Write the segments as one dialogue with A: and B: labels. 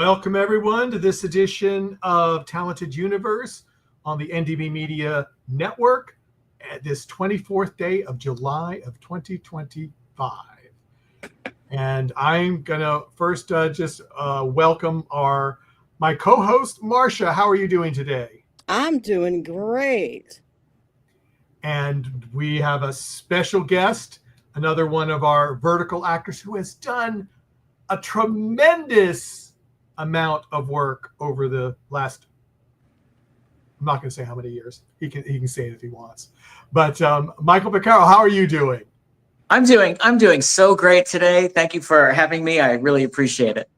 A: Welcome everyone to this edition of Talented Universe on the NDB Media Network at this 24th day of July of 2025. And I'm gonna first just welcome my co-host Marcia. How are you doing today?
B: I'm doing great.
A: And we have a special guest, another one of our vertical actors who has done a tremendous amount of work over the last, I'm not going to say how many years. He can say it if he wants. But Michael Vaccaro, how are you doing?
C: I'm doing so great today. Thank you for having me. I really appreciate it.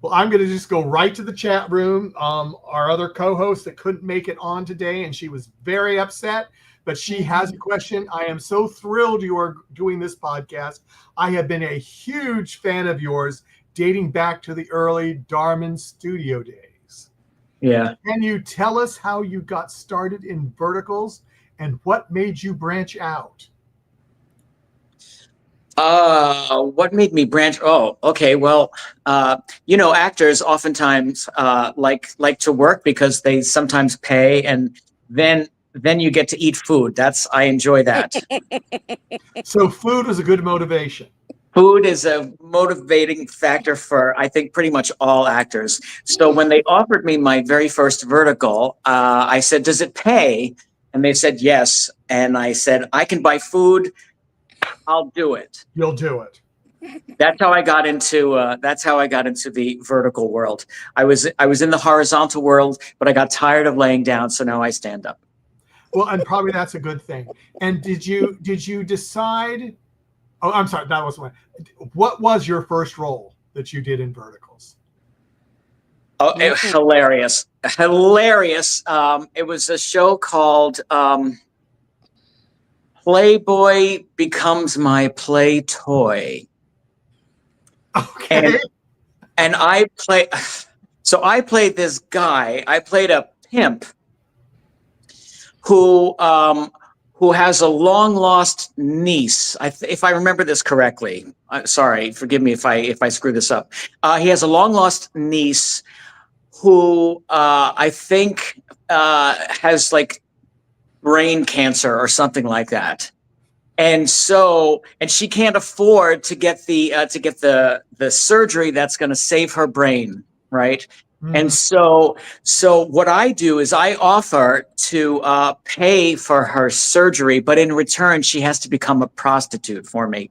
A: Well, I'm going to just go right to the chat room. Our other co-host that couldn't make it on today, and she was very upset, but she has a question. I am so thrilled you are doing this podcast. I have been a huge fan of yours dating back to the early Darman studio days.
C: Yeah.
A: Can you tell us how you got started in verticals and what made you branch out?
C: What made me branch? Oh, okay. Well, actors oftentimes like to work because they sometimes pay, and then you get to eat food. I enjoy that.
A: So food was a good motivation.
C: Food is a motivating factor for, I think, pretty much all actors. So when they offered me my very first vertical, I said, "Does it pay?" And they said, "Yes." And I said, "I can buy food. I'll do it."
A: You'll do it.
C: That's how I got into the vertical world. I was in the horizontal world, but I got tired of laying down, so now I stand up.
A: Well, and probably that's a good thing. And did you decide? Oh, I'm sorry, that was one. What was your first role that you did in verticals?
C: Oh, hilarious. It was a show called Playboy Becomes My Play Toy.
A: Okay.
C: And I played this guy. I played a pimp who has a long lost niece. If I remember this correctly, sorry, forgive me if I screw this up. He has a long lost niece who I think has like brain cancer or something like that. And she can't afford to get the surgery that's going to save her brain, right? Mm-hmm. And so what I do is I offer to pay for her surgery, but in return she has to become a prostitute for me.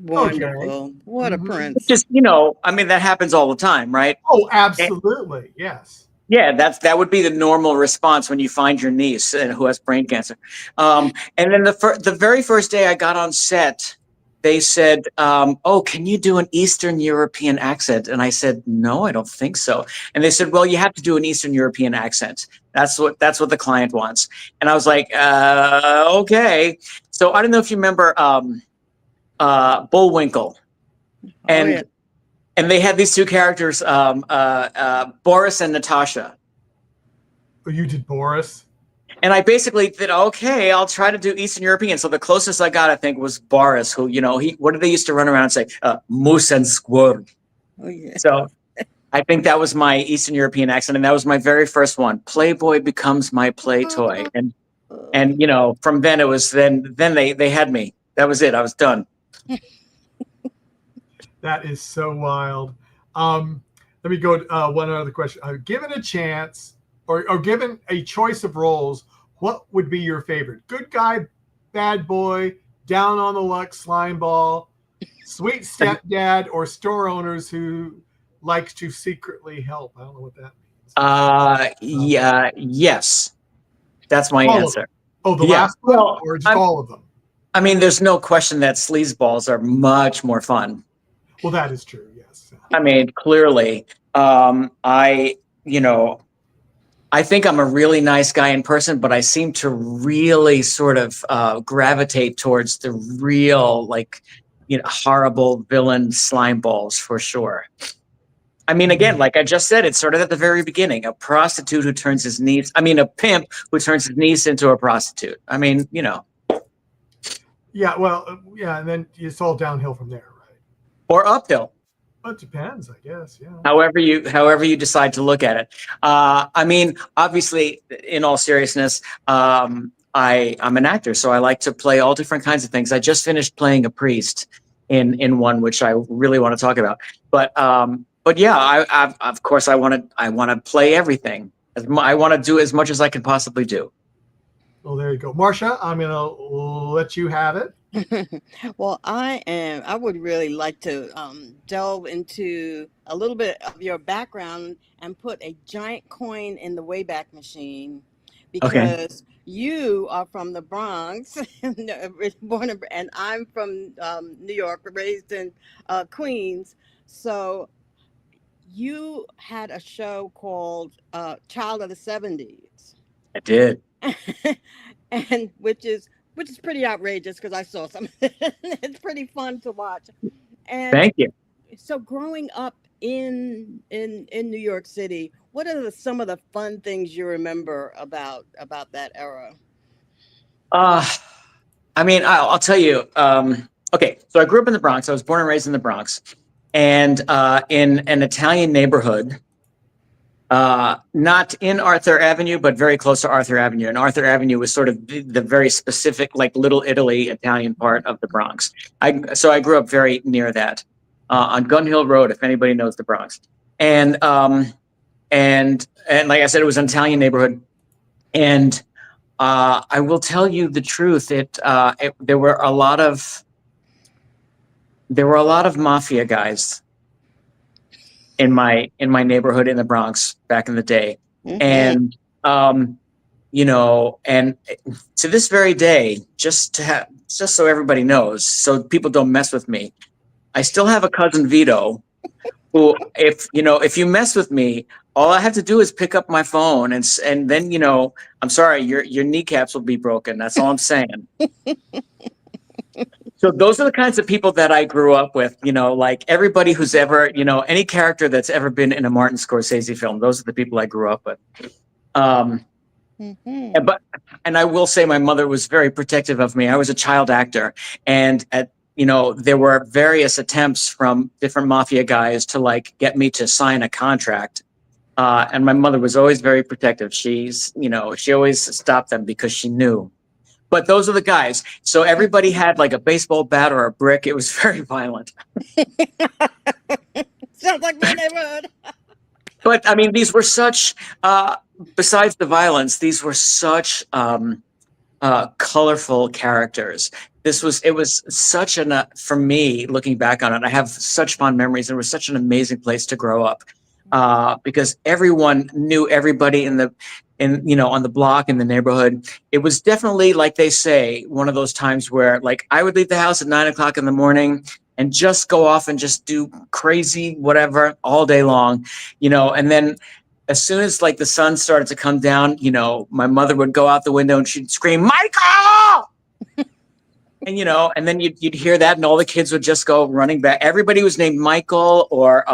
B: Wonderful. Okay. What a prince.
C: Just, that happens all the time, right?
A: Oh, absolutely. Yes.
C: Yeah, that would be the normal response when you find your niece who has brain cancer. And then the very first day I got on set, they said, "Oh, can you do an Eastern European accent?" And I said, "No, I don't think so." And they said, "Well, you have to do an Eastern European accent. That's what the client wants." And I was like, "Okay." So I don't know if you remember Bullwinkle, and they had these two characters, Boris and Natasha.
A: Oh, you did Boris?
C: And I basically said, "Okay, I'll try to do Eastern European." So the closest I got, I think, was Boris, who, what did they used to run around and say? Moose and squirrel. Oh, yeah. So I think that was my Eastern European accent. And that was my very first one. Playboy Becomes My Play Toy. And from then it was, then they had me. That was it. I was done.
A: That is so wild. Let me go one other question. Given a chance or given a choice of roles, what would be your favorite? Good guy, bad boy, down on the luck, slime ball, sweet stepdad, or store owners who likes to secretly help? I don't know what that means.
C: Yes. That's my answer.
A: Oh, the last one, or just all of them?
C: I mean, there's no question that sleazeballs are much more fun.
A: Well, that is true, yes.
C: I mean, clearly, I think I'm a really nice guy in person, but I seem to really sort of gravitate towards the real, horrible villain slime balls for sure. I mean, again, like I just said, it's sort of at the very beginning, a prostitute who turns his niece, a pimp who turns his niece into a prostitute. I mean,
A: Yeah, well, yeah, and then it's all downhill from there, right?
C: Or uphill.
A: It depends, I guess. Yeah.
C: However you decide to look at it. I mean, obviously, in all seriousness, I'm an actor, so I like to play all different kinds of things. I just finished playing a priest in one, which I really want to talk about. But yeah, of course I want to play everything. I want to do as much as I can possibly do.
A: Well, there you go, Marcia. I'm gonna let you have it.
B: Well, I would really like to delve into a little bit of your background and put a giant coin in the Wayback Machine
C: Okay.
B: because you are from the Bronx, and I'm from New York, raised in Queens. So you had a show called Child of the 70s.
C: I did.
B: And which is pretty outrageous because I saw some. It's pretty fun to watch. And
C: Thank you.
B: so growing up in New York City, what are some of the fun things you remember about that era?
C: I mean, I'll tell you. Okay, so I grew up in the Bronx. I was born and raised in the Bronx, and in an Italian neighborhood. Not in Arthur Avenue, but very close to Arthur Avenue. And Arthur Avenue was sort of the very specific, like Little Italy Italian part of the Bronx. So I grew up very near that on Gun Hill Road, if anybody knows the Bronx. And like I said, it was an Italian neighborhood. And I will tell you the truth. There were a lot of mafia guys in my neighborhood in the Bronx back in the day.
B: Mm-hmm.
C: And and to this very day, just so everybody knows, so people don't mess with me, I still have a cousin Vito who, if you mess with me, all I have to do is pick up my phone and then I'm sorry, your kneecaps will be broken. That's all I'm saying. So those are the kinds of people that I grew up with, like everybody who's ever, any character that's ever been in a Martin Scorsese film. Those are the people I grew up with.
B: Mm-hmm.
C: And I will say my mother was very protective of me. I was a child actor, and there were various attempts from different mafia guys to like get me to sign a contract. And my mother was always very protective. She always stopped them because she knew. But those are the guys. So everybody had like a baseball bat or a brick. It was very violent.
B: Sounds like my neighborhood.
C: But I mean, these were such, besides the violence, these were such colorful characters. It was such for me, looking back on it, I have such fond memories. It was such an amazing place to grow up because everyone knew everybody on the block, in the neighborhood. It was definitely, like they say, one of those times where like I would leave the house at 9 o'clock in the morning and just go off and just do crazy whatever all day long, and then as soon as like the sun started to come down, my mother would go out the window and she'd scream, "Michael!" and then you'd hear that and all the kids would just go running back. Everybody was named Michael or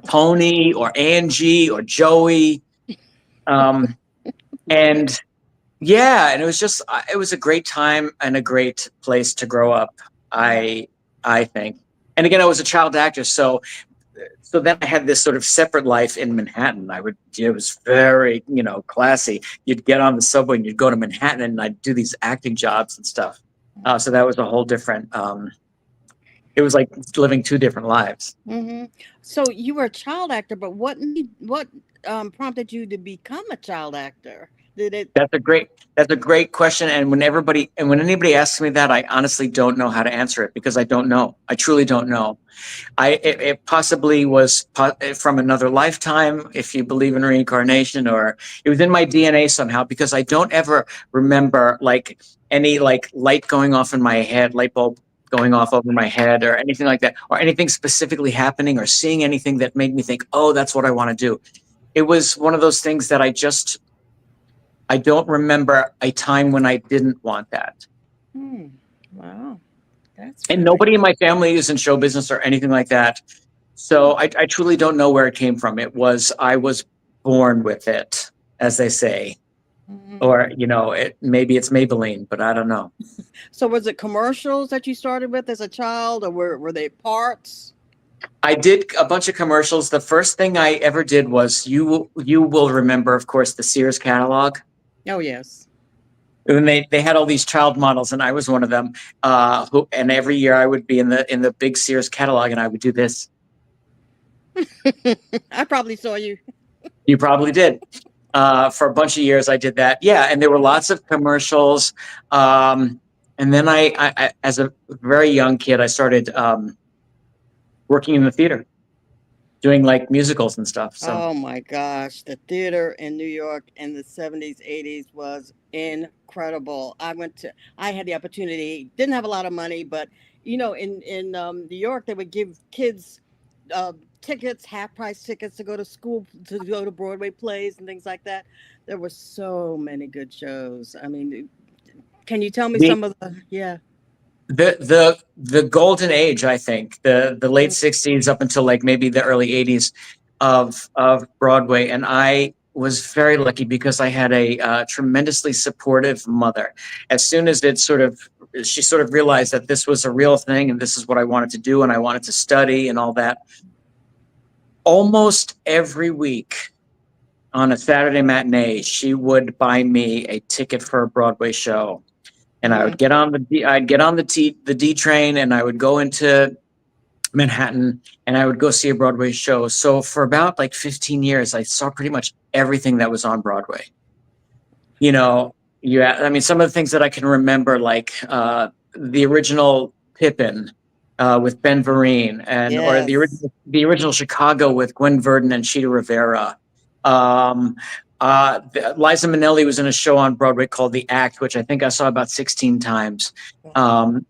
C: Tony or Angie or Joey. And it was a great time and a great place to grow up, I think. And again, I was a child actor, so then I had this sort of separate life in Manhattan. It was very, classy. You'd get on the subway and you'd go to Manhattan and I'd do these acting jobs and stuff. So that was a whole different, it was like living two different lives.
B: Mm-hmm. So you were a child actor, but what prompted you to become a child actor?
C: That's a great question. And when anybody asks me that, I honestly don't know how to answer it because I don't know. I truly don't know. It possibly was from another lifetime, if you believe in reincarnation, or it was in my DNA somehow, because I don't ever remember like any like light going off in my head, light bulb going off over my head or anything like that, or anything specifically happening or seeing anything that made me think, oh, that's what I want to do. It was one of those things that I don't remember a time when I didn't want that.
B: Wow.
C: And nobody in my family is in show business or anything like that. So I truly don't know where it came from. I was born with it, as they say. Mm-hmm. Or, maybe it's Maybelline, but I don't know.
B: So was it commercials that you started with as a child, or were they parts?
C: I did a bunch of commercials. The first thing I ever did was you will remember, of course, the Sears catalog.
B: Oh, yes.
C: And they had all these child models, and I was one of them. And every year I would be in the big Sears catalog, and I would do this.
B: I probably saw you.
C: You probably did. For a bunch of years, I did that. Yeah, and there were lots of commercials. And then I, as a very young kid, I started working in the theater, doing like musicals and stuff. So.
B: Oh my gosh, the theater in New York in the 70s, 80s was incredible. I had the opportunity, didn't have a lot of money, but you know, in New York, they would give kids tickets, half price tickets to go to school, to go to Broadway plays and things like that. There were so many good shows. I mean, can you tell me some of the, yeah.
C: The golden age, I think, the late 60s up until like maybe the early 80s of Broadway. And I was very lucky because I had a tremendously supportive mother. As soon as she sort of realized that this was a real thing and this is what I wanted to do and I wanted to study and all that. Almost every week on a Saturday matinee, she would buy me a ticket for a Broadway show. And I would get on the D train and I would go into Manhattan and I would go see a Broadway show. So for about like 15 years, I saw pretty much everything that was on Broadway. You know, I mean, some of the things that I can remember, like the original Pippin with Ben Vereen, and or the original Chicago with Gwen Verdon and Chita Rivera. Liza Minnelli was in a show on Broadway called The Act, which I think I saw about 16 times.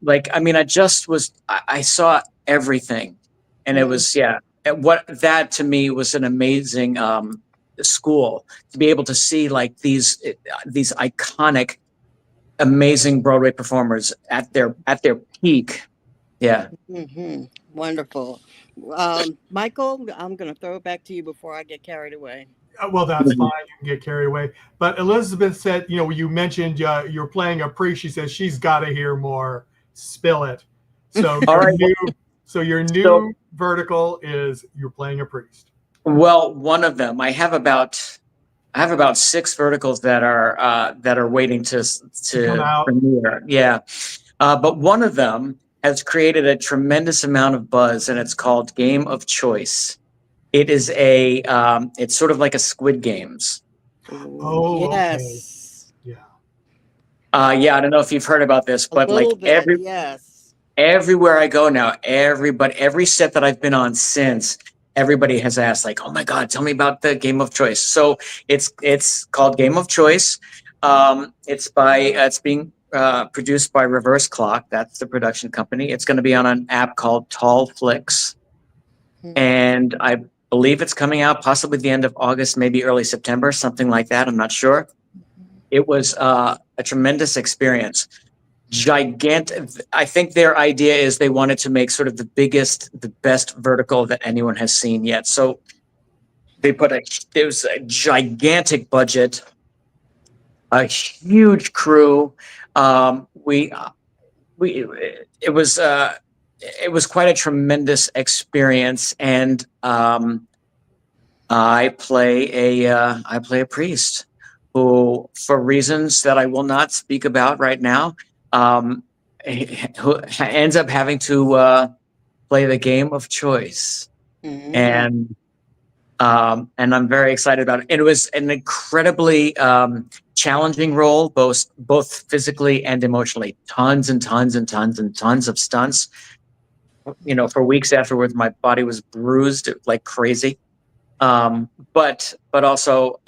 C: Like, I mean, I saw everything. And it was, that to me was an amazing school to be able to see like these iconic, amazing Broadway performers at their peak. Yeah.
B: Mm-hmm. Wonderful. Michael, I'm going to throw it back to you before I get carried away.
A: Well, that's fine. You can get carried away. But Elizabeth said, you know, you mentioned you're playing a priest. She says she's got to hear more. Spill it. So your new vertical is you're playing a priest. Well,
C: one of them. I have about 6 verticals that are waiting to premiere. Yeah, but one of them has created a tremendous amount of buzz, and it's called Game of Choice. It is it's sort of like a Squid Games.
B: Oh, yes.
A: Okay.
C: Yeah. Yeah, I don't know if you've heard about this, but like everywhere I go now, every set that I've been on since, everybody has asked like, "Oh my God, tell me about the Game of Choice." So it's called Game of Choice. It's being produced by Reverse Clock. That's the production company. It's going to be on an app called Tall Flicks. And I believe it's coming out possibly the end of August, maybe early September, something like that. I'm not sure. It was a tremendous experience. Gigantic. I think their idea is they wanted to make sort of the best vertical that anyone has seen yet. So there was a gigantic budget, a huge crew. It was quite a tremendous experience, and I play a priest who, for reasons that I will not speak about right now, who ends up having to play the game of choice, and I'm very excited about it. And it was an incredibly challenging role, both physically and emotionally. Tons and tons and tons and tons of stunts. You know, for weeks afterwards, my body was bruised like crazy, but also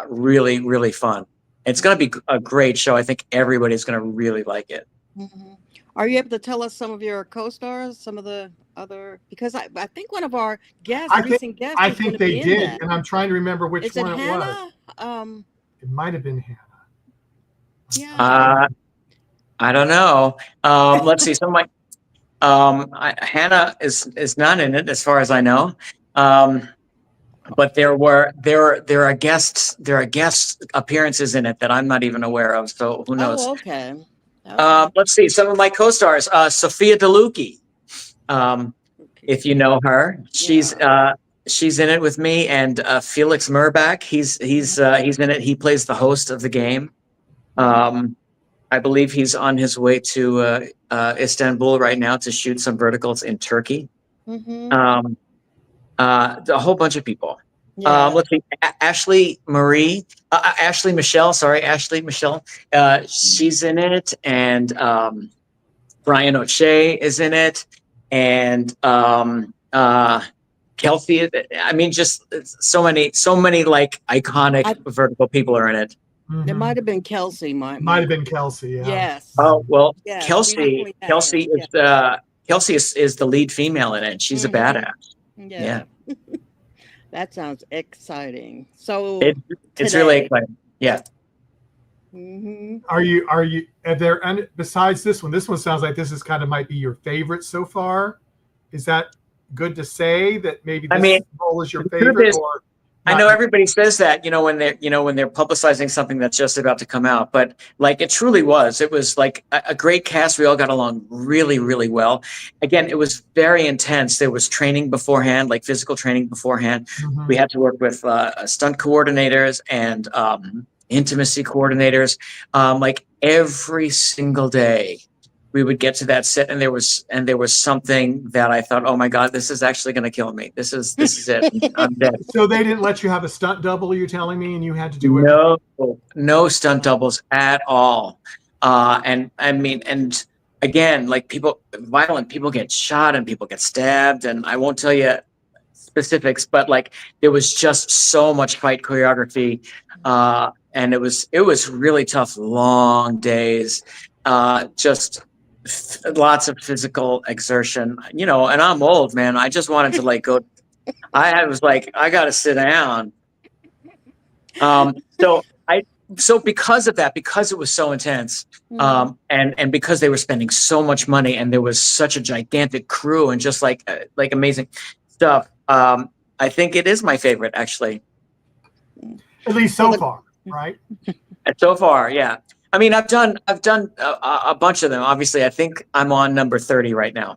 C: really, really fun. It's going to be a great show. I think everybody's going to really like it.
B: Mm-hmm. Are you able to tell us some of your co-stars, some of the other? Because I think one of our recent guests.
A: I think they did, and I'm trying to remember which one it
B: Hannah?
A: Was. It might have been Hannah.
B: Yeah.
C: I don't know. Let's see. Some of my. Hannah is not in it as far as I know, but there are guest appearances in it that I'm not even aware of. So who knows?
B: Oh, okay.
C: Let's see some of my co-stars. Sophia DeLucchi, if you know her. She's in it with me, and Felix Murbach. He's in it. He plays the host of the game. I believe he's on his way to Istanbul right now to shoot some verticals in Turkey. A whole bunch of people. Let's see, Ashley Michelle. She's in it, and Brian O'Shea is in it, and Kelsey. I mean, just so many like iconic vertical people are in it.
B: It might have been Kelsey.
A: Might have been Kelsey. Yeah.
B: Yes.
C: Oh well,
B: Yes,
C: Kelsey is the lead female in it. She's a badass. Yeah.
B: That sounds exciting. So
C: it's really exciting. Yeah.
A: Are there, besides this one sounds like this is kind of might be your favorite so far. Is that good to say that maybe this role is your favorite? Or
C: I know everybody says that, when they're publicizing something that's just about to come out, but like it truly was. It was like a great cast. We all got along really, really well. Again, it was very intense. There was training beforehand, like physical training beforehand. We had to work with stunt coordinators and intimacy coordinators. Like every single day, we would get to that set, and there was something that I thought, oh my God, this is actually going to kill me. This is it. I'm dead.
A: So they didn't let you have a stunt double, you're telling me, and you had to do it?
C: No stunt doubles at all. And I mean, and again, like violent people get shot and people get stabbed, and I won't tell you specifics, but like there was just so much fight choreography, and it was really tough, long days, just lots of physical exertion, and I'm old, man. I just wanted to like go. I was like, I got to sit down. So because of that, because it was so intense, and because they were spending so much money, and there was such a gigantic crew, and just like amazing stuff, I think it is my favorite, actually.
A: At least so far, right?
C: So far, yeah. I mean, I've done a bunch of them. Obviously, I think I'm on number 30 right now.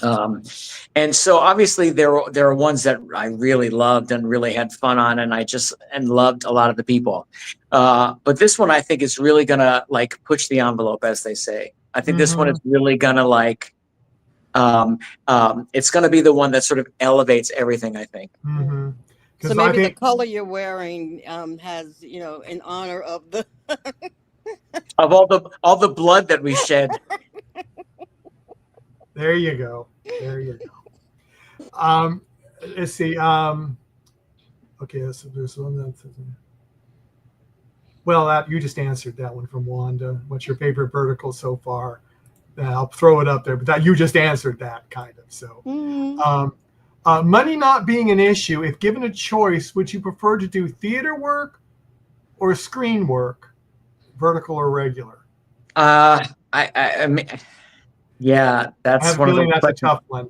C: And so obviously there are ones that I really loved and really had fun on, and loved a lot of the people. But this one I think is really gonna like push the envelope, as they say. I think this one is really gonna like, it's gonna be the one that sort of elevates everything, I think.
B: So maybe the color you're wearing has, in honor of the
C: of all the blood that we shed.
A: There you go. Let's see. Okay, so there's one that's. Well, you just answered that one from Wanda. What's your favorite vertical so far? I'll throw it up there, but you just answered that kind of. So, money not being an issue, if given a choice, would you prefer to do theater work or screen work? Vertical or regular?
C: I mean, yeah, that's one of the.
A: That's a tough one.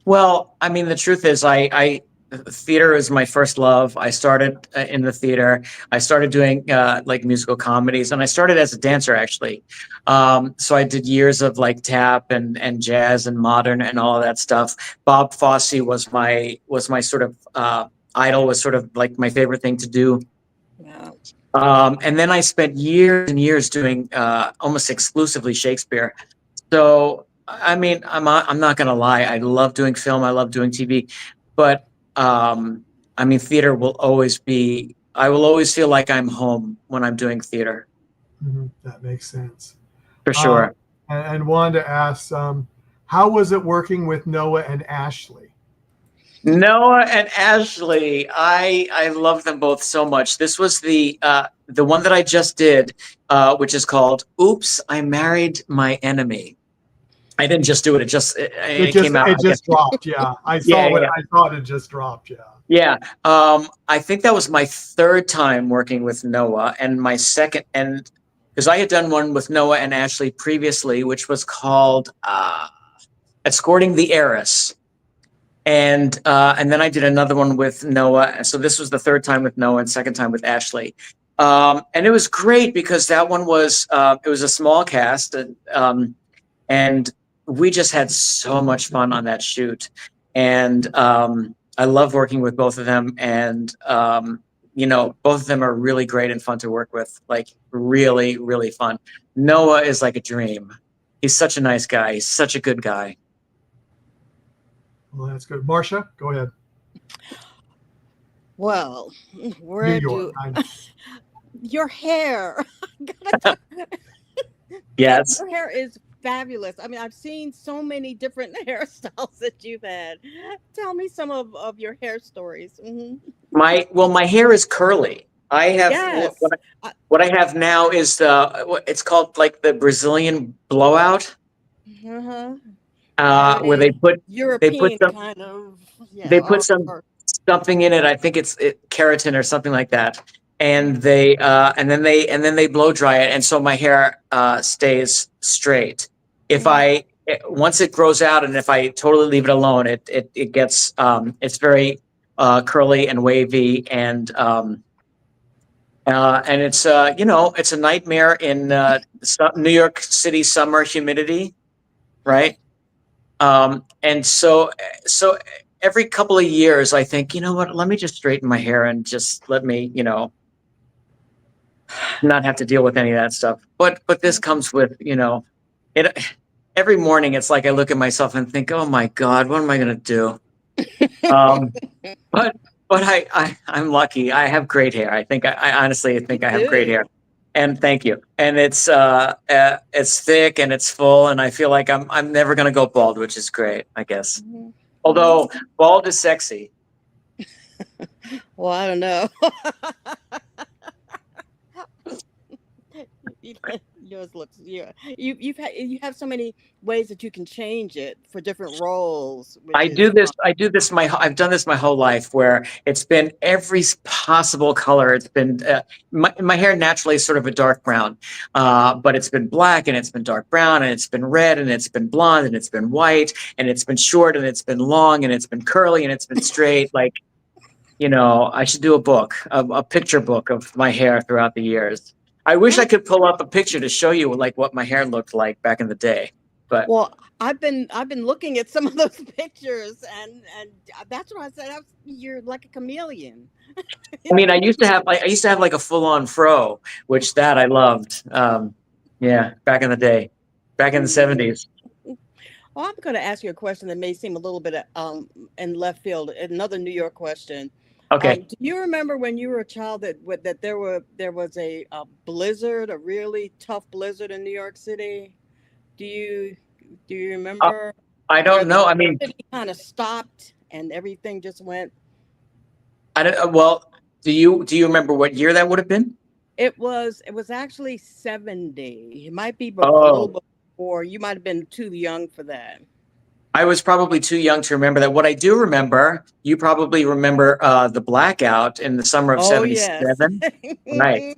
C: Well, I mean, the truth is, theater is my first love. I started in the theater. I started doing like musical comedies, and I started as a dancer, actually. So I did years of like tap and jazz and modern and all of that stuff. Bob Fosse was my sort of idol, was sort of like my favorite thing to do.
B: Yeah.
C: And then I spent years and years doing almost exclusively Shakespeare. So, I mean, I'm not going to lie. I love doing film. I love doing TV. But, I mean, theater will always be, I will always feel like I'm home when I'm doing theater.
A: That makes sense.
C: For sure.
A: And Wanda asks, how was it working with Noah and Ashley?
C: Noah and Ashley, I love them both so much. This was the one that I just did, which is called "Oops, I Married My Enemy." I didn't just do it; it came out.
A: It just dropped. Yeah, I saw it. I thought it just dropped. Yeah.
C: Yeah. I think that was my third time working with Noah, and my second, and because I had done one with Noah and Ashley previously, which was called "Escorting the Heiress." And then I did another one with Noah. So this was the third time with Noah and second time with Ashley. And it was great because that one was, it was a small cast. And we just had so much fun on that shoot, and I love working with both of them, and both of them are really great and fun to work with, like really, really fun. Noah is like a dream. He's such a nice guy. He's such a good guy.
A: Well, that's good. Marcia, go ahead.
B: Well,
A: New
B: where
A: York.
B: do your hair?
C: Yes.
B: Your hair is fabulous. I mean, I've seen so many different hairstyles that you've had. Tell me some of your hair stories.
C: My hair is curly. I have
B: Yes.
C: what I have now is it's called like the Brazilian blowout. Where they put
B: European
C: some
B: kind of
C: something in it. I think it's keratin or something like that. And then they blow dry it, and so my hair stays straight. If once it grows out, and if I totally leave it alone, it gets it's very curly and wavy, and it's it's a nightmare in New York City summer humidity, right? And so every couple of years, I think, you know what, let me just straighten my hair and just let me, not have to deal with any of that stuff. But this comes with, it. Every morning, it's like I look at myself and think, oh my God, what am I going to do? But I'm lucky. I have great hair. I honestly think I have great hair. And thank you. And it's thick and it's full, and I feel like I'm never going to go bald, which is great, I guess. Although bald is sexy.
B: Well, I don't know. Yours looks, you have so many ways that you can change it for different roles.
C: I've done this my whole life, where it's been every possible color. It's been my hair naturally is sort of a dark brown, but it's been black, and it's been dark brown, and it's been red, and it's been blonde, and it's been white, and it's been short, and it's been long, and it's been curly, and it's been straight. Like, I should do a picture book of my hair throughout the years. I wish I could pull up a picture to show you like what my hair looked like back in the day. But
B: I've been looking at some of those pictures, and that's what I said. You're like a chameleon.
C: I mean, I used to have like a full-on fro, which I loved. Back in the day, back in the 70s.
B: Well, I'm going to ask you a question that may seem a little bit in left field. Another New York question.
C: Okay.
B: Do you remember when you were a child that there was a blizzard, a really tough blizzard in New York City? Do you remember?
C: I don't know. I mean,
B: it kind of stopped and everything just went.
C: I don't. Well, do you remember what year that would have been?
B: It was actually 70. It might be a little before. You might have been too young for that.
C: I was probably too young to remember that. What I do remember, you probably remember the blackout in the summer of 77. Yes. Right.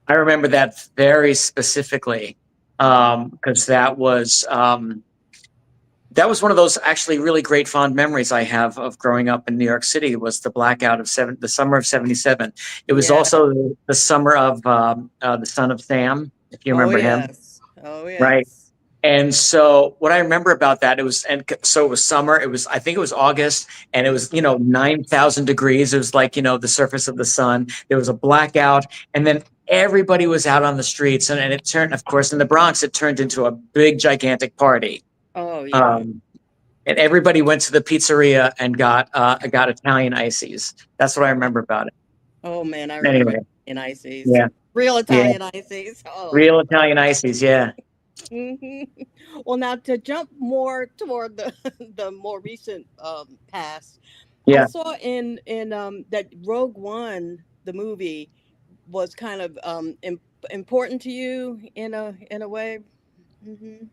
C: I remember that very specifically, because that was one of those actually really great fond memories I have of growing up in New York City, was the blackout of the summer of 77. It was also the summer of the Son of Sam, if you remember him.
B: Oh, yes.
C: Right. And so what I remember about that, it was summer. I think it was August, and it was, 9,000 degrees. It was like, the surface of the sun. There was a blackout, and then everybody was out on the streets, and it turned, of course, in the Bronx, it turned into a big, gigantic party.
B: Oh, yeah.
C: And everybody went to the pizzeria and got Italian ices. That's what I remember about it.
B: Oh man, I remember Italian ices.
C: Yeah.
B: Real Italian ices. Oh.
C: Real Italian ices, yeah.
B: Mm-hmm. Well, now to jump more toward the more recent past, I saw in that Rogue One, the movie, was kind of important to you in a way. Mm-hmm.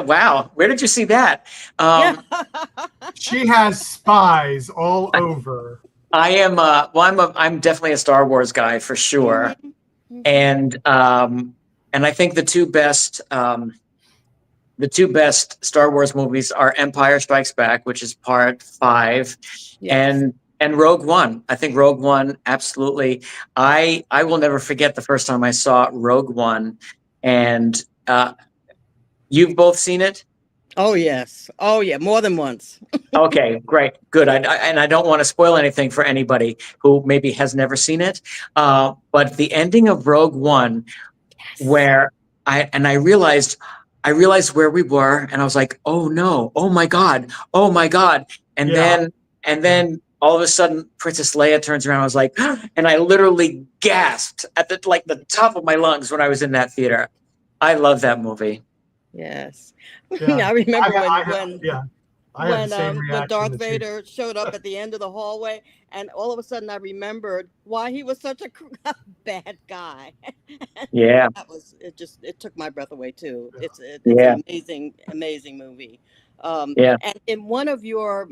C: Wow. Where did you see that?
A: She has spies all over.
C: I am. I'm definitely a Star Wars guy for sure, mm-hmm. And I think the two best Star Wars movies are Empire Strikes Back, which is part 5, and Rogue One. I think Rogue One, absolutely. I will never forget the first time I saw Rogue One, and you've both seen it?
B: Oh yes. Oh yeah. More than once.
C: Okay, great, good. And I don't want to spoil anything for anybody who maybe has never seen it. But the ending of Rogue One,
B: Yes.
C: where I realized where we were, and I was like, oh no, oh my God, oh my God. And
A: Yeah.
C: then all of a sudden Princess Leia turns around. I was like, and I literally gasped at the top of my lungs when I was in that theater. I love that movie.
B: Yes.
A: Yeah.
B: I remember
A: I had the same
B: when
A: reaction
B: Darth
A: that you.
B: Vader showed up at the end of the hallway, and all of a sudden I remembered why he was such a bad guy.
C: Yeah,
B: That was it. Just it took my breath away too. It's
C: yeah,
B: an amazing movie.
C: yeah.
B: And in one of your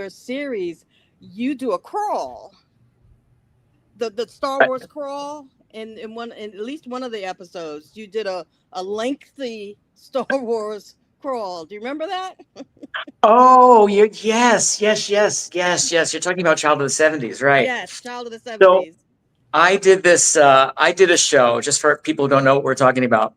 B: series, you do a crawl, the Star Wars crawl. In at least one of the episodes, you did a lengthy Star Wars crawl. Do you remember that?
C: Oh, yes. You're talking about Child of the 70s, right?
B: Yes, Child of the
C: So
B: 70s.
C: I did this, I did a show, just for people who don't know what we're talking about.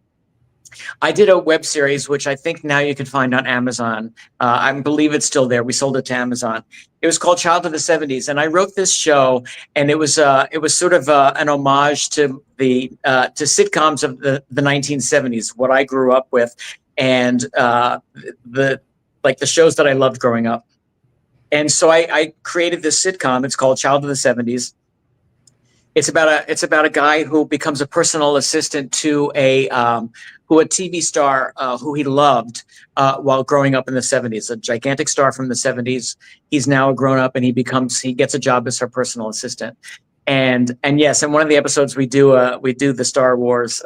C: I did a web series, which I think now you can find on Amazon. I believe it's still there. We sold it to Amazon. It was called Child of the 70s. And I wrote this show, and it was sort of an homage to to sitcoms of the 1970s, what I grew up with, and the shows that I loved growing up. And so I created this sitcom. It's called Child of the 70s. It's about a guy who becomes a personal assistant to a TV star who he loved while growing up in the 70s. A gigantic star from the 70s. He's now a grown up, and he gets a job as her personal assistant. And yes, in one of the episodes we do the Star Wars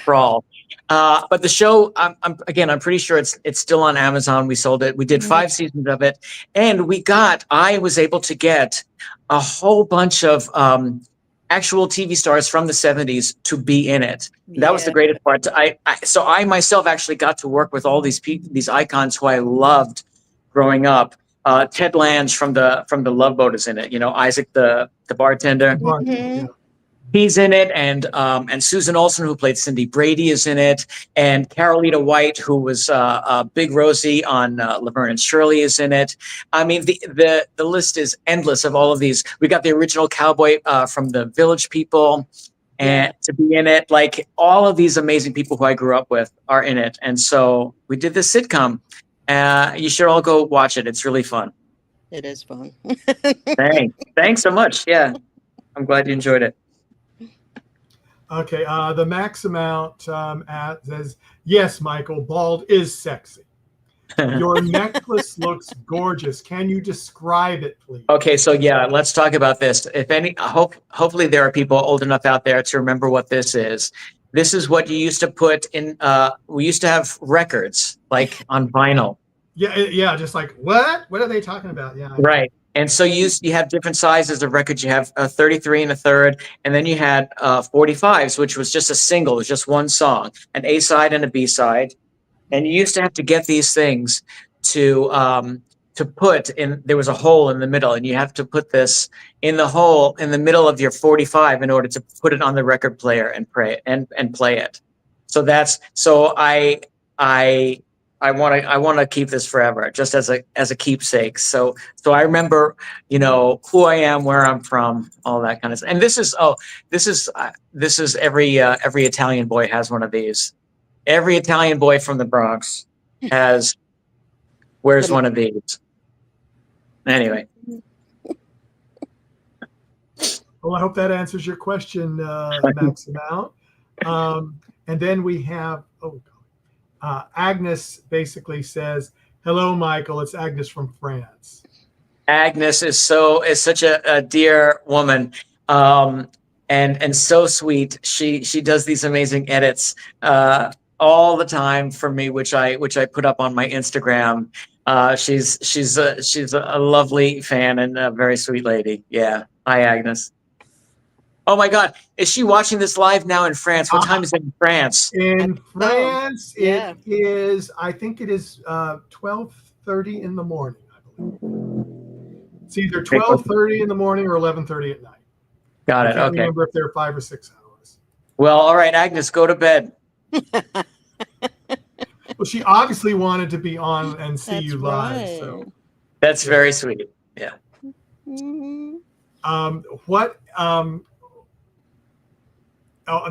C: crawl. But the show, I'm pretty sure it's still on Amazon. We sold it. We did 5 seasons of it, and I was able to get a whole bunch of actual TV stars from the 70s to be in it. That was the
B: Yeah.
C: greatest part. So I myself actually got to work with all these icons who I loved growing up. Ted Lange from the Love Boat is in it. You know, Isaac the bartender.
B: Hmm.
C: He's in it, and Susan Olsen, who played Cindy Brady, is in it, and Carolita White, who was Big Rosie on Laverne and Shirley, is in it. I mean, the list is endless of all of these. We got the original cowboy from the Village People, and to be in it, like all of these amazing people who I grew up with are in it, and so we did this sitcom. You should all go watch it. It's really fun.
B: It is fun.
C: Thanks so much. Yeah, I'm glad you enjoyed it.
A: Okay, the Max amount says, yes, Michael, bald is sexy. Your necklace looks gorgeous. Can you describe it, please?
C: Okay, so yeah, let's talk about this. Hopefully there are people old enough out there to remember what this is. This is what you used to put in. We used to have records like on vinyl.
A: Yeah, just like what? What are they talking about? Yeah.
C: Right. And so you have different sizes of records. You have a 33 and a third, and then you had 45s, which was just a single, it was just one song, an A side and a B side. And you used to have to get these things to put in. There was a hole in the middle, and you have to put this in the hole in the middle of your 45 in order to put it on the record player and play it. So I want to keep this forever, just as a keepsake. So I remember, who I am, where I'm from, all that kind of stuff. And this is every Italian boy has one of these. Every Italian boy from the Bronx wears one of these. Anyway.
A: Well, I hope that answers your question, Max amount. And then we have Agnes basically says, hello, Michael. It's Agnes from France.
C: Agnes is such a dear woman, and so sweet. She does these amazing edits all the time for me, which I put up on my Instagram. She's a lovely fan and a very sweet lady. Yeah. Hi, Agnes. Oh my God, is she watching this live now in France? What time is it in France?
A: In France, it is. I think it is 12:30 in the morning. I believe it's either 12:30 in the morning or 11:30 at night.
C: Got it.
A: I can't
C: Okay.
A: remember if they're 5 or 6 hours.
C: Well, all right, Agnes, go to bed.
A: Well, she obviously wanted to be on and see
B: That's
A: you live.
B: right.
A: So,
C: That's very sweet. Yeah.
B: Mhm.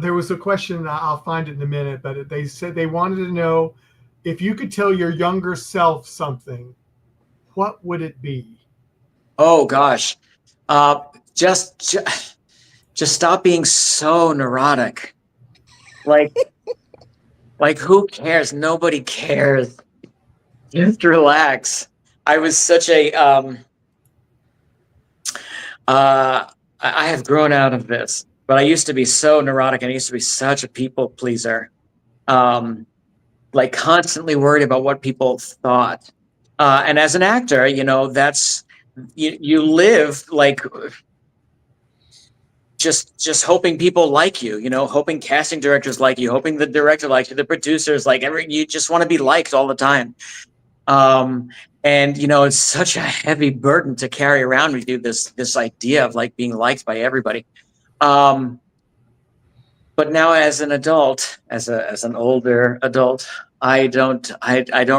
A: There was a question. I'll find it in a minute, but they said they wanted to know if you could tell your younger self something, what would it be?
C: Oh gosh. Just stop being so neurotic. Like who cares? Nobody cares. Just relax. I was such a I have grown out of this, but I used to be so neurotic and I used to be such a people pleaser. Like constantly worried about what people thought. And as an actor, you know, that's you live like just hoping people like you, you know, hoping casting directors like you, hoping the director likes you, the producers like you just want to be liked all the time. And you know, it's such a heavy burden to carry around with you, this idea of like being liked by everybody. But now as an adult, as an older adult, I don't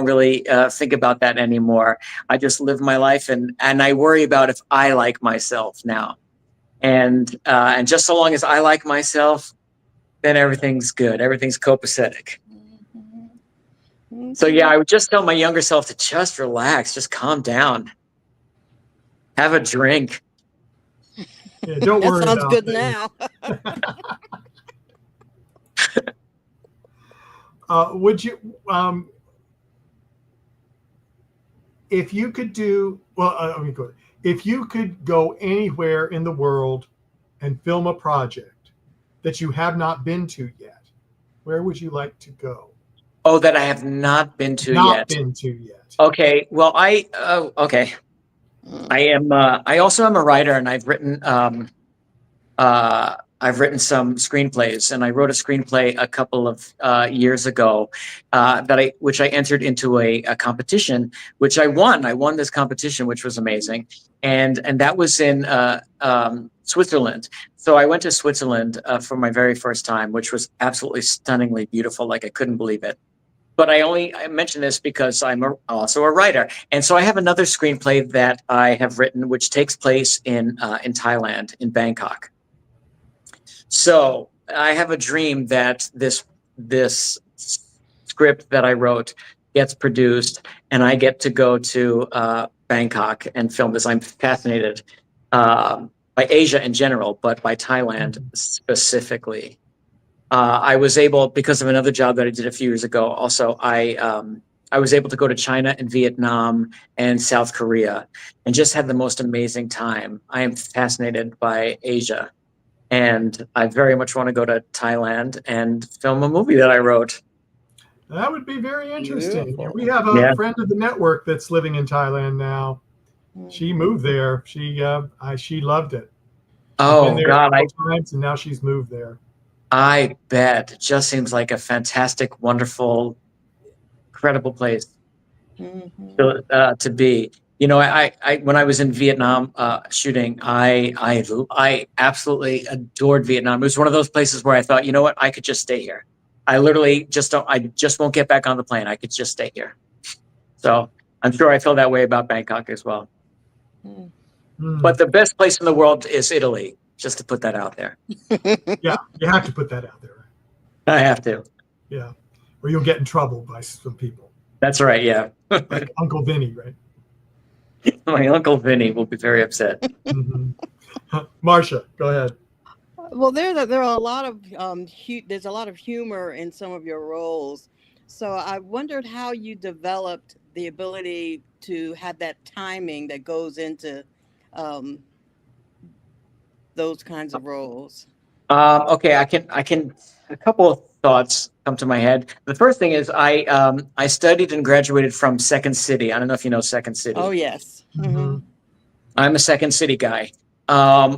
C: really think about that anymore. I just live my life and I worry about if I like myself now. And just so long as I like myself, then everything's good. Everything's copacetic. So yeah, I would just tell my younger self to just relax, just calm down, have a drink.
A: Yeah, don't worry
B: That sounds
A: about
B: good
A: things.
B: now.
A: Would you, if you could do, well, let me go. If you could go anywhere in the world and film a project that you have not been to yet, where would you like to go?
C: Oh, that I have not been to
A: Not
C: yet.
A: been to yet.
C: Okay. Well, okay. I am. I also am a writer, and I've written some screenplays, and I wrote a screenplay a couple of years ago which I entered into a competition, which I won. I won this competition, which was amazing, and that was in Switzerland. So I went to Switzerland for my very first time, which was absolutely stunningly beautiful. Like I couldn't believe it. But I mention this because I'm also a writer, and so I have another screenplay that I have written, which takes place in Thailand, in Bangkok. So I have a dream that this script that I wrote gets produced, and I get to go to Bangkok and film this. I'm fascinated by Asia in general, but by Thailand specifically. I was able, because of another job that I did a few years ago, also I was able to go to China and Vietnam and South Korea and just had the most amazing time. I am fascinated by Asia. And I very much want to go to Thailand and film a movie that I wrote.
A: That would be very interesting.
B: Beautiful.
A: We have a friend of the network that's living in Thailand now. She moved there. She loved it.
C: Oh God,
A: times, and now she's moved there.
C: I bet. It just seems like a fantastic, wonderful, incredible place to be. You know, I when I was in Vietnam shooting, I absolutely adored Vietnam. It was one of those places where I thought, you know what, I could just stay here. I literally I just won't get back on the plane. I could just stay here. So I'm sure I feel that way about Bangkok as well. But the best place in the world is Italy, just to put that out there.
A: Yeah, you have to put that out there.
C: I have to.
A: Yeah, or you'll get in trouble by some people.
C: That's right, yeah.
A: Like Uncle Vinny, right?
C: My Uncle Vinny will be very upset.
A: Marcia, go ahead.
B: Well, there are a lot of there's a lot of humor in some of your roles. So I wondered how you developed the ability to have that timing that goes into those kinds of roles.
C: Okay, I can. A couple of thoughts come to my head. The first thing is I studied and graduated from Second City. I don't know if you know Second City.
B: Oh yes.
C: I'm a Second City guy,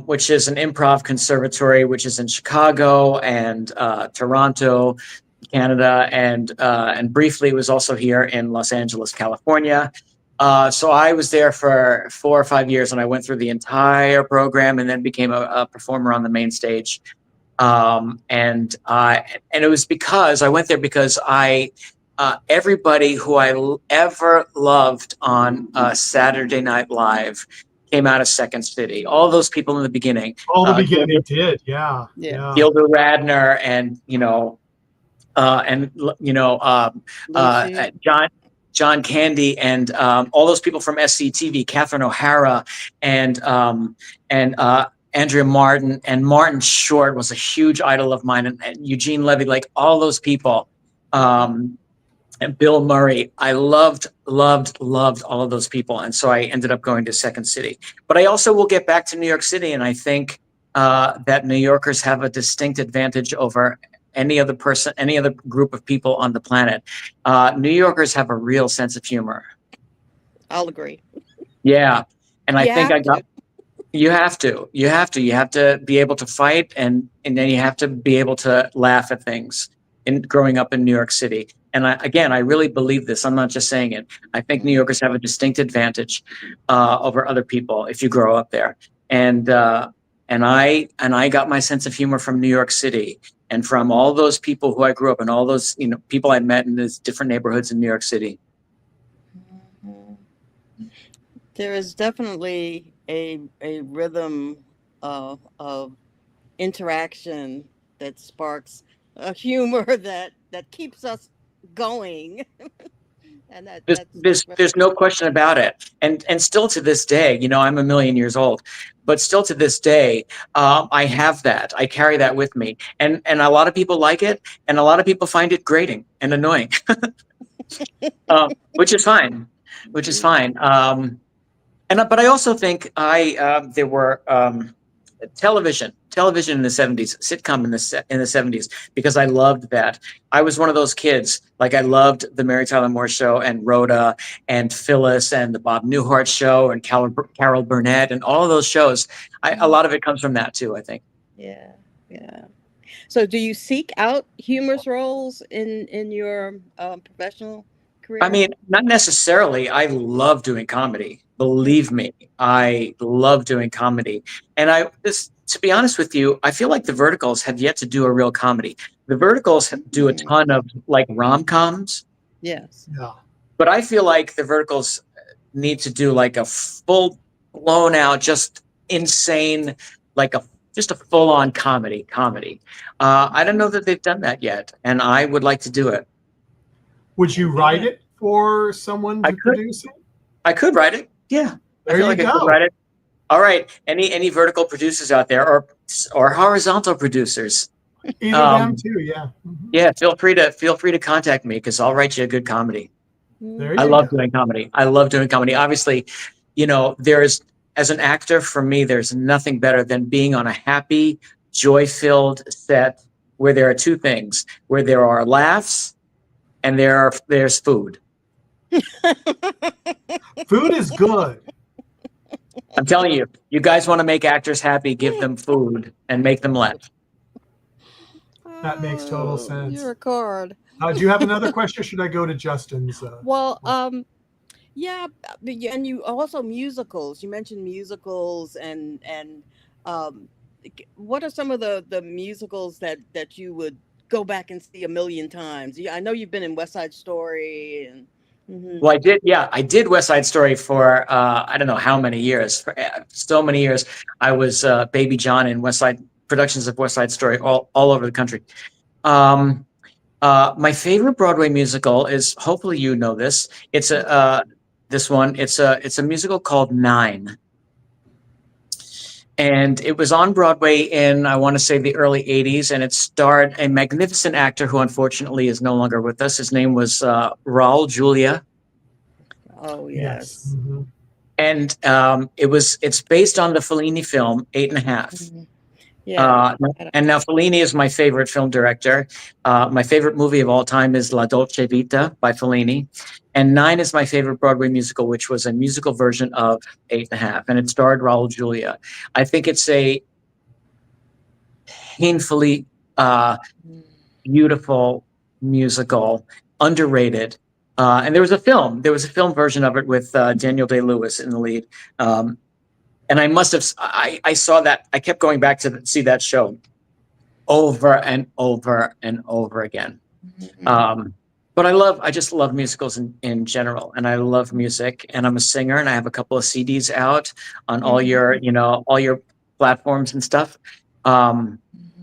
C: which is an improv conservatory, which is in Chicago and Toronto, Canada, and briefly was also here in Los Angeles, California. So I was there for 4 or 5 years, and I went through the entire program, and then became a performer on the main stage. And it was because I went there because I everybody who ever loved on Saturday Night Live came out of Second City. All those people in the beginning.
A: All the beginning did, yeah.
C: Gilda Radner and John Candy and all those people from SCTV, Catherine O'Hara and Andrea Martin, and Martin Short was a huge idol of mine, and Eugene Levy, like all those people. And Bill Murray, I loved all of those people. And so I ended up going to Second City. But I also will get back to New York City. And I think that New Yorkers have a distinct advantage over any other group of people on the planet. New Yorkers have a real sense of humor.
B: I'll agree.
C: Yeah. And I think you have to be able to fight, and then you have to be able to laugh at things in growing up in New York City. And I really believe this. I'm not just saying it. I think New Yorkers have a distinct advantage over other people if you grow up there. And I got my sense of humor from New York City and from all those people who I grew up and all those people I met in these different neighborhoods in New York City.
B: There is definitely a rhythm of interaction that sparks a humor that keeps us going. And
C: there's no question about it. And still to this day, I'm a million years old, but still to this day, I have that. I carry that with me. And a lot of people like it, and a lot of people find it grating and annoying, which is fine. But I also think there were television in the 70s, sitcom in the 70s, because I loved that. I was one of those kids. Like, I loved the Mary Tyler Moore Show and Rhoda and Phyllis and the Bob Newhart Show and Carol Burnett and all of those shows. A lot of it comes from that too, I think.
B: Yeah. So do you seek out humorous roles in your professional career?
C: I mean, not necessarily. I love doing comedy. Believe me, I love doing comedy. And to be honest with you, I feel like the Verticals have yet to do a real comedy. The Verticals do a ton of like rom-coms.
B: Yes.
A: Yeah.
C: But I feel like the Verticals need to do like a full blown out, just insane, just a full on comedy. I don't know that they've done that yet, and I would like to do it.
A: Would you write it for someone to produce it?
C: I could write it. Yeah.
A: There you go.
C: I could write it. All right. Any vertical producers out there, or horizontal producers?
A: Either of them too, yeah. Mm-hmm.
C: Yeah, feel free to contact me, because I'll write you a good comedy. I love doing comedy. Obviously, as an actor, for me, there's nothing better than being on a happy, joy-filled set where there are two things, where there are laughs and there's food.
A: Food is good.
C: I'm telling you, you guys want to make actors happy, give them food and make them laugh.
A: That makes total sense.
B: You're a card.
A: Do you have another question, or should I go to Justin's?
B: Yeah, and you also musicals. You mentioned musicals, and what are some of the musicals that you would go back and see a million times? I know you've been in West Side Story and. Mm-hmm.
C: Well, I did West Side Story for I don't know how many years, for so many years. I was Baby John in productions of West Side Story all over the country. My favorite Broadway musical is, hopefully you know this. It's this one. It's a musical called Nine. And it was on Broadway in, I want to say, the early 80s, and it starred a magnificent actor who unfortunately is no longer with us. His name was Raul Julia.
B: Oh, yes.
A: Mm-hmm.
C: And it's based on the Fellini film 8 1/2.
B: Mm-hmm. Yeah.
C: And now Fellini is my favorite film director. My favorite movie of all time is La Dolce Vita by Fellini. And Nine is my favorite Broadway musical, which was a musical version of 8 1/2. And it starred Raul Julia. I think it's a painfully beautiful musical, underrated. And there was a film version of it with Daniel Day-Lewis in the lead. And I saw that. I kept going back to see that show over and over and over again. But I just love musicals in general, and I love music, and I'm a singer, and I have a couple of CDs out on all your, all your platforms and stuff.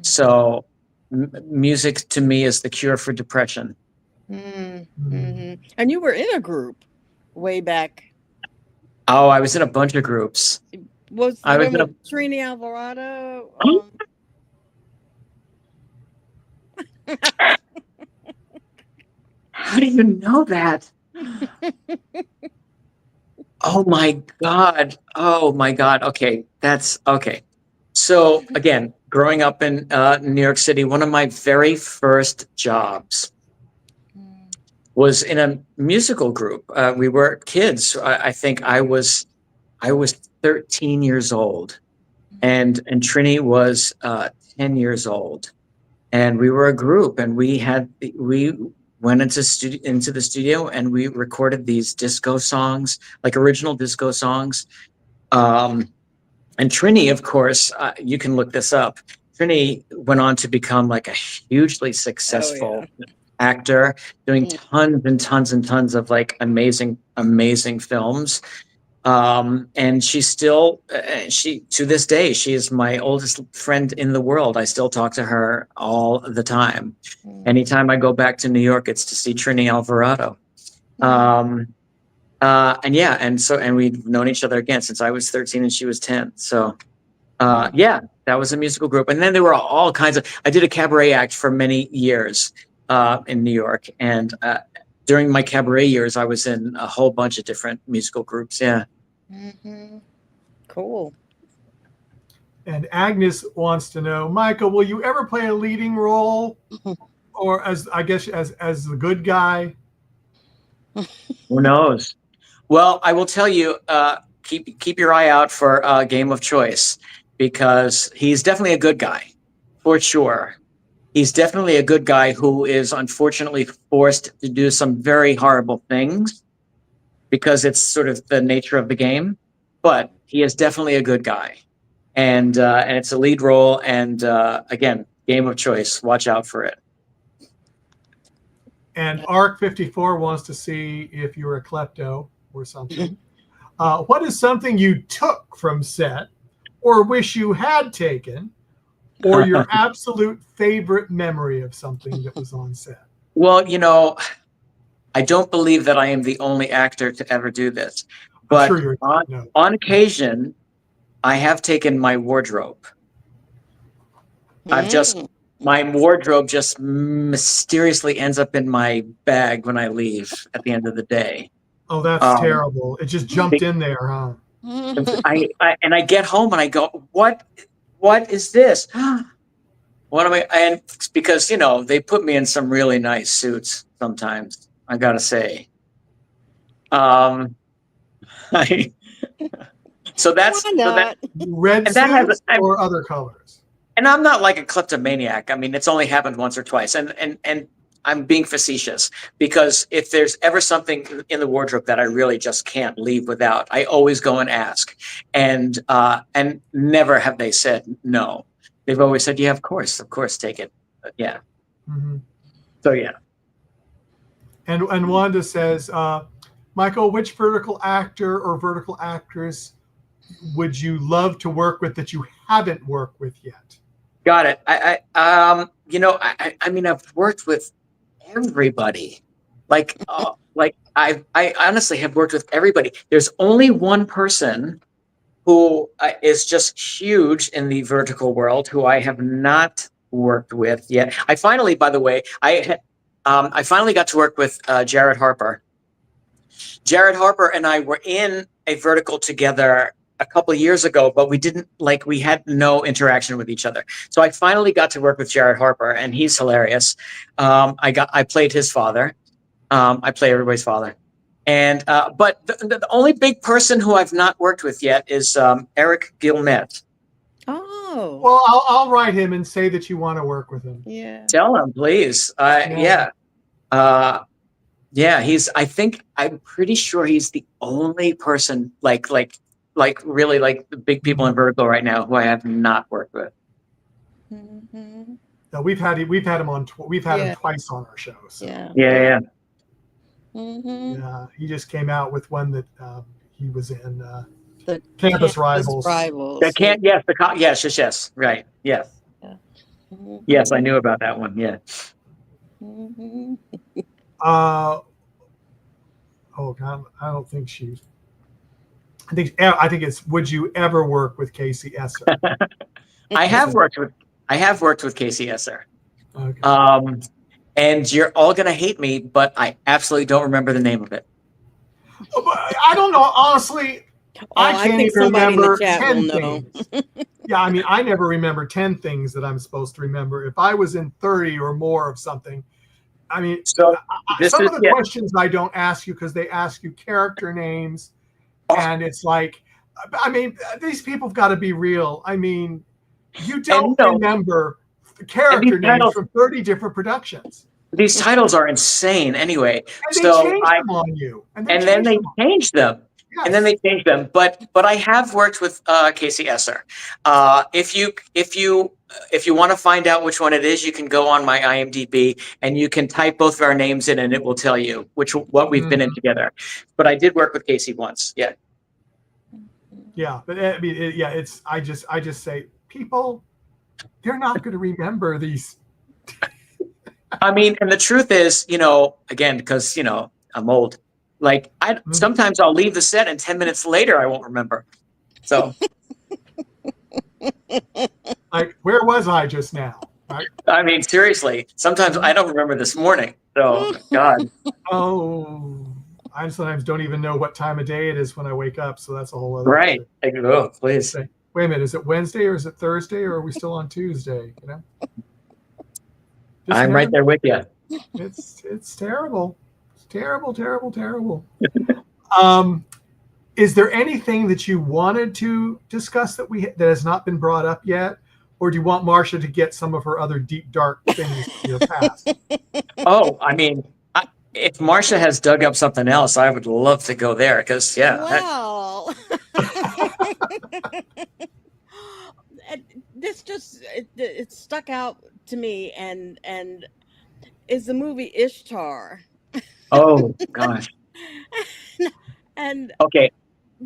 C: So music to me is the cure for depression.
B: And you were in a group way back.
C: Oh, I was in a bunch of groups.
B: I was in Trini Alvarado.
C: How do you know that? Oh my God. Oh my God. Okay. That's okay. So again, growing up in New York City, one of my very first jobs was in a musical group. We were kids. I think I was 13 years old, and Trini was 10 years old, and we were a group, and we went into the studio and we recorded these disco songs, like original disco songs. And Trini, of course, you can look this up. Trini went on to become like a hugely successful actor, doing tons and tons and tons of like amazing films. And she's still, to this day, she is my oldest friend in the world. I still talk to her all the time. Anytime I go back to New York, it's to see Trini Alvarado. And we've known each other again since I was 13 and she was 10. So, that was a musical group. And then there were all kinds of, I did a cabaret act for many years in New York. And during my cabaret years, I was in a whole bunch of different musical groups. Yeah.
B: Cool.
A: And Agnes wants to know, Michael, will you ever play a leading role, or as the good guy?
C: Who knows? Well, I will tell you, keep your eye out for Game of Choice, because he's definitely a good guy, for sure. He's definitely a good guy who is unfortunately forced to do some very horrible things because it's sort of the nature of the game. But he is definitely a good guy, and it's a lead role. And again, Game of Choice. Watch out for it.
A: And Arc 54 wants to see if you're a klepto or something. What is something you took from set, or wish you had taken, or your absolute favorite memory of something that was on set?
C: Well, I don't believe that I am the only actor to ever do this, but
A: sure
C: on occasion, I have taken my wardrobe. My wardrobe just mysteriously ends up in my bag when I leave at the end of the day.
A: Oh, that's terrible. It just jumped in there, huh?
C: I get home and I go, what is this? What am I? And because, they put me in some really nice suits sometimes, I gotta say. So that's
A: red suits or other colors.
C: And I'm not like a kleptomaniac. I mean, it's only happened once or twice. And I'm being facetious, because if there's ever something in the wardrobe that I really just can't leave without, I always go and ask. And never have they said no. They've always said, yeah, of course, take it. But yeah. So yeah.
A: And Wanda says, Michael, which vertical actor or vertical actress would you love to work with that you haven't worked with yet?
C: Got it. I mean, I've worked with everybody. I honestly have worked with everybody. There's only one person who is just huge in the vertical world who I have not worked with yet. I finally, by the way, I finally got to work with Jared Harper. Jared Harper and I were in a vertical together a couple of years ago, but we had no interaction with each other. So I finally got to work with Jared Harper, and he's hilarious. I played his father. I play everybody's father. And but the only big person who I've not worked with yet is Eric Guillemette.
B: Oh.
A: Well, I'll write him and say that you want to work with him.
B: Yeah.
C: Tell him, please. Yeah. I'm pretty sure he's the only person like really like the big people in vertical right now who I have not worked with.
A: No, we've had him on. We've had him twice on our show. So.
B: Yeah.
C: Yeah.
B: Mm-hmm.
A: Yeah, he just came out with one that he was in
B: The
A: Campus Rivals.
C: That can't. Yes. Yes. Right. Yes.
B: Yeah.
C: Yes, I knew about that one. Yeah.
B: Mm-hmm.
A: Oh God, I don't think she's. I think it's Would You Ever Work with Casey Esser?
C: I have worked with Casey Esser.
A: Okay.
C: And you're all gonna hate me, but I absolutely don't remember the name of it.
A: I don't know. Honestly, I can't
B: think
A: even
B: somebody
A: remember
B: in the chat
A: 10
B: will know.
A: things. Yeah, I mean, I never remember 10 things that I'm supposed to remember. If I was in 30 or more of something, I mean,
C: So
A: some of the questions I don't ask you because they ask you character names. And it's like, I mean, these people have got to be real. I mean, you don't remember the character names from 30 different productions.
C: These titles are insane anyway.
A: And they change them on you.
C: And then they change them. Yes. And then they change them. But I have worked with Casey Esser. If you want to find out which one it is, you can go on my IMDb and you can type both of our names in, and it will tell you what we've been in together. But I did work with Casey once. Yeah.
A: Yeah, but I mean, I just say, people, they're not going to remember these.
C: I mean, and the truth is, again, because I'm old. Like sometimes I'll leave the set, and 10 minutes later I won't remember. So,
A: like, where was I just now? Right?
C: I mean, seriously, sometimes I don't remember this morning. So, God.
A: Oh. I sometimes don't even know what time of day it is when I wake up, so that's a whole other.
C: Right. Oh, please.
A: Wait a minute, is it Wednesday or is it Thursday or are we still on Tuesday?
C: I'm right there with you.
A: It's terrible. It's terrible. Is there anything that you wanted to discuss that has not been brought up yet, or do you want Marcia to get some of her other deep dark things in the past?
C: Oh, I mean. If Marcia has dug up something else, I would love to go there because,
B: Wow. This just it stuck out to me, and is the movie Ishtar.
C: Oh gosh.
B: And
C: okay,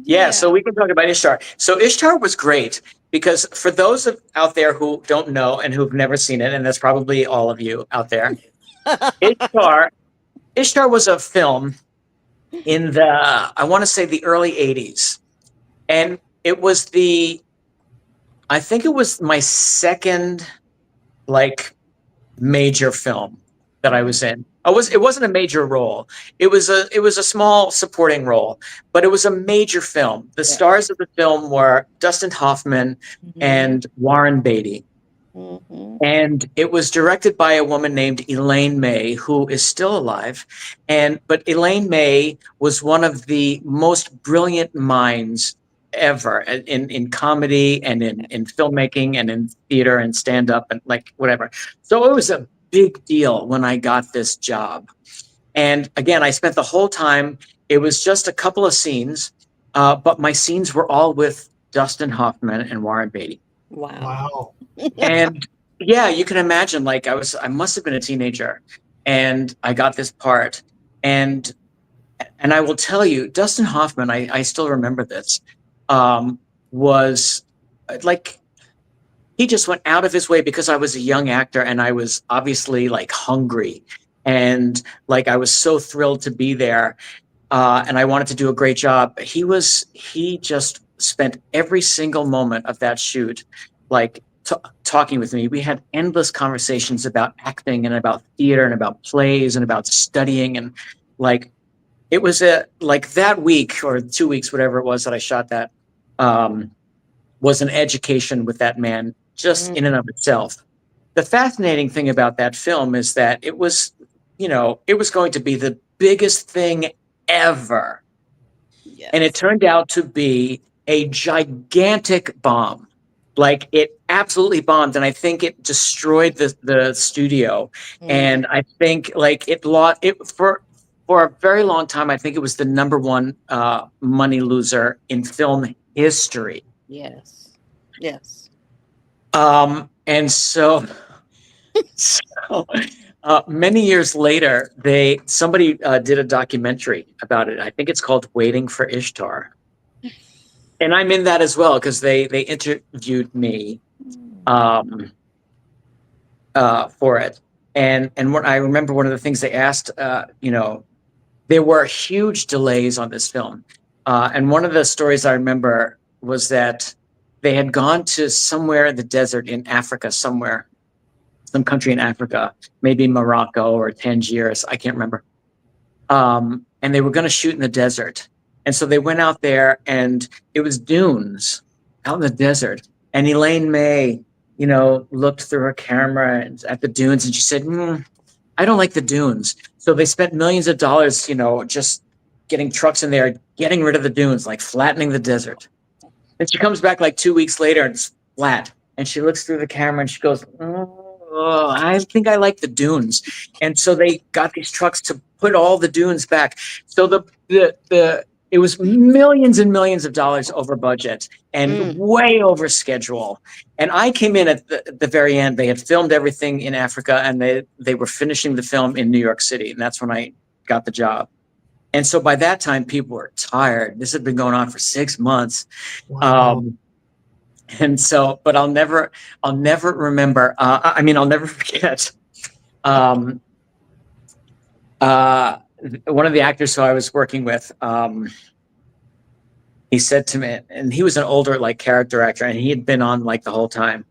C: yeah. So we can talk about Ishtar. So Ishtar was great because for those out there who don't know and who've never seen it, and that's probably all of you out there, Ishtar was a film in I want to say the early 80s. And it was I think it was my second major film that I was in. It wasn't a major role. It was a small supporting role, but it was a major film. The stars of the film were Dustin Hoffman and Warren Beatty. Mm-hmm. And it was directed by a woman named Elaine May, who is still alive. But Elaine May was one of the most brilliant minds ever in comedy and in filmmaking and in theater and stand-up and whatever. So it was a big deal when I got this job. And again, I spent the whole time, it was just a couple of scenes, but my scenes were all with Dustin Hoffman and Warren Beatty.
A: Wow.
C: And yeah, you can imagine, I must have been a teenager and I got this part. And I will tell you, Dustin Hoffman, I still remember this, was he just went out of his way because I was a young actor and I was obviously hungry and I was so thrilled to be there. And I wanted to do a great job. He just spent every single moment of that shoot, talking with me. We had endless conversations about acting and about theater and about plays and about studying. And it was that week or 2 weeks, whatever it was that I shot that, was an education with that man just in and of itself. The fascinating thing about that film is that it was going to be the biggest thing ever. Yes. And it turned out to be a gigantic bomb. It absolutely bombed, and I think it destroyed the studio. And I think it lost it for a very long time. I think it was the #1 money loser in film history.
B: Yes.
C: And so Many years later, somebody did a documentary about it. I think it's called Waiting for Ishtar. And I'm in that as well because they interviewed me for it. And what I remember, one of the things they asked, there were huge delays on this film. And one of the stories I remember was that they had gone to somewhere in the desert in Africa, somewhere, some country in Africa, maybe Morocco or Tangier, I can't remember. And they were going to shoot in the desert. And so they went out there and it was dunes out in the desert. And Elaine May, looked through her camera at the dunes and she said, I don't like the dunes. So they spent millions of dollars, just getting trucks in there, getting rid of the dunes, like flattening the desert. And she comes back like 2 weeks later and it's flat. And she looks through the camera and she goes, oh, I think I like the dunes. And so they got these trucks to put all the dunes back. So it was millions and millions of dollars over budget and way over schedule. And I came in at the very end. They had filmed everything in Africa and they were finishing the film in New York City. And that's when I got the job. And so by that time, people were tired. This had been going on for 6 months.
A: Wow.
C: And so, but I'll never remember. I'll never forget. One of the actors who I was working with, he said to me, and he was an older character actor, and he had been on the whole time.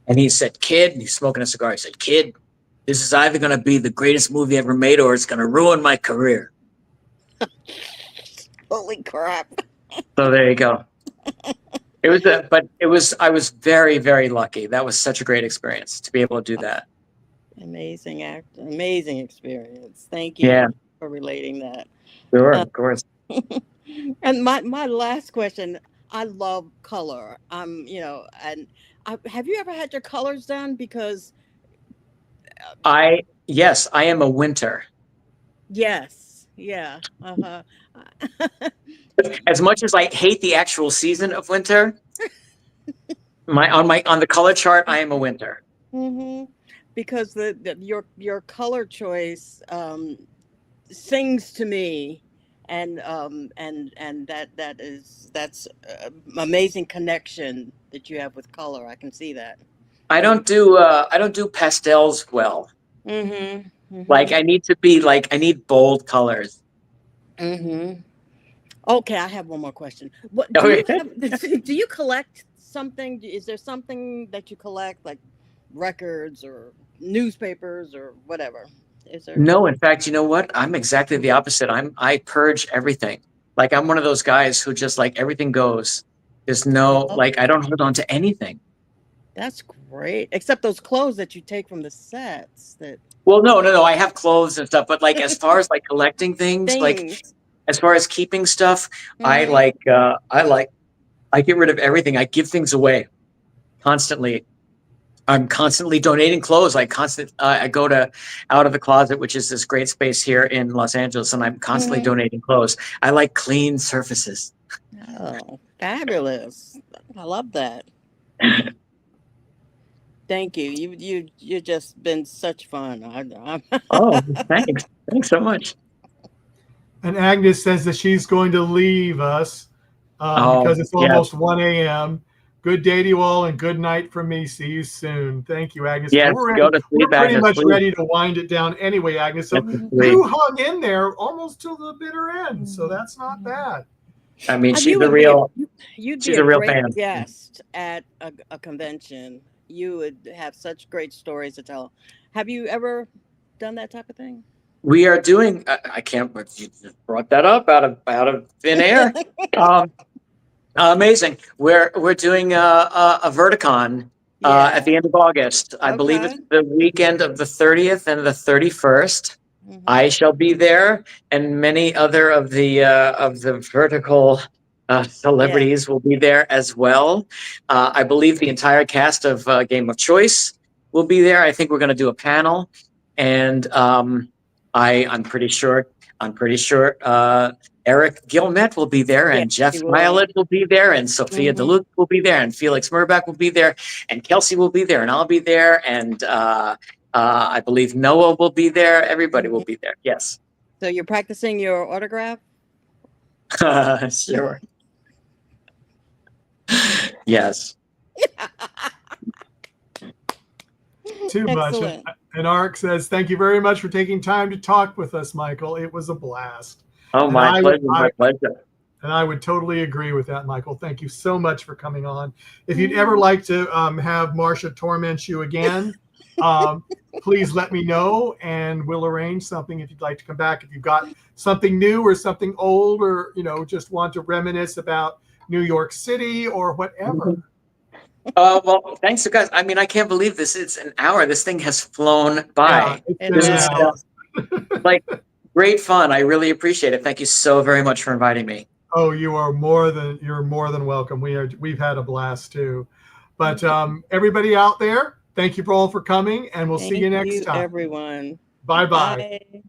C: And he said, "Kid," and he's smoking a cigar. He said, "Kid, this is either going to be the greatest movie ever made, or it's going to ruin my career."
B: Holy crap!
C: So there you go. I was very, very lucky. That was such a great experience to be able to do that.
B: Amazing amazing experience. Thank you for relating that.
C: Sure, of course.
B: And my last question, I love color. Have you ever had your colors done? Because
C: yes, I am a winter.
B: yes, yeah.
C: As much as I hate the actual season of winter, on the color chart, I am a winter.
B: Mm-hmm. Because your color choice sings to me, and that's amazing connection that you have with color. I can see that.
C: I don't do pastels well.
B: Mm-hmm. Mm-hmm.
C: I need bold colors.
B: Mm-hmm. Okay, I have one more question. What do you collect something? Is there something that you collect, like records or newspapers or whatever? Is there?
C: No, in fact, you know what? I'm exactly the opposite. I purge everything. I'm one of those guys who just everything goes. There's no I don't hold on to anything.
B: That's great. Except those clothes that you take from the sets.
C: Well, no. I have clothes and stuff, but as far as collecting things, as far as keeping stuff, I get rid of everything. I give things away constantly. I'm constantly donating clothes. I go to Out of the Closet, which is this great space here in Los Angeles, and I'm constantly donating clothes. I like clean surfaces.
B: Oh, fabulous. I love that. Thank you. You've just been such fun.
C: Oh, thanks. Thanks so much.
A: And Agnes says that she's going to leave us because it's almost 1 a.m. Good day to you all, and good night from me. See you soon. Thank you, Agnes.
C: Yes,
A: we're pretty much
C: please.
A: ready to wind it down anyway, Agnes. So you hung in there almost till the bitter end, so that's not bad.
C: I mean, she's a real fan.
B: Guest at a convention. You would have such great stories to tell. Have you ever done that type of thing?
C: We are doing. I can't. You just brought that up out of thin air. Amazing. We're doing a Verticon at the end of August. I believe it's the weekend of the 30th and the 31st. Mm-hmm. I shall be there, and many other of the vertical celebrities will be there as well. I believe the entire cast of Game of Choice will be there. I think we're going to do a panel, and I'm pretty sure Eric Gilmet will be there, and Jeff Violet will be there, and Sophia DeLuca will be there, and Felix Murbach will be there, and Kelsey will be there, and I'll be there, and I believe Noah will be there. Everybody will be there. Yes.
B: So you're practicing your autograph?
C: Sure. Yes.
A: Too much.
B: Excellent.
A: And Ark says, thank you very much for taking time to talk with us, Michael. It was a blast.
C: Oh,
A: And
C: my pleasure. My pleasure.
A: And I would totally agree with that, Michael. Thank you so much for coming on. If you'd ever like to have Marcia torment you again, please let me know, and we'll arrange something if you'd like to come back. If you've got something new or something old, or just want to reminisce about New York City or whatever.
C: Well, thanks, you guys. I mean, I can't believe this. It's an hour. This thing has flown by.
A: Yeah,
C: This is like great fun. I really appreciate it. Thank you so very much for inviting me.
A: Oh, you're more than welcome. We've had a blast too. But everybody out there, thank you all for coming, and we'll see you next time.
B: Everyone.
A: Bye-bye.
B: Bye.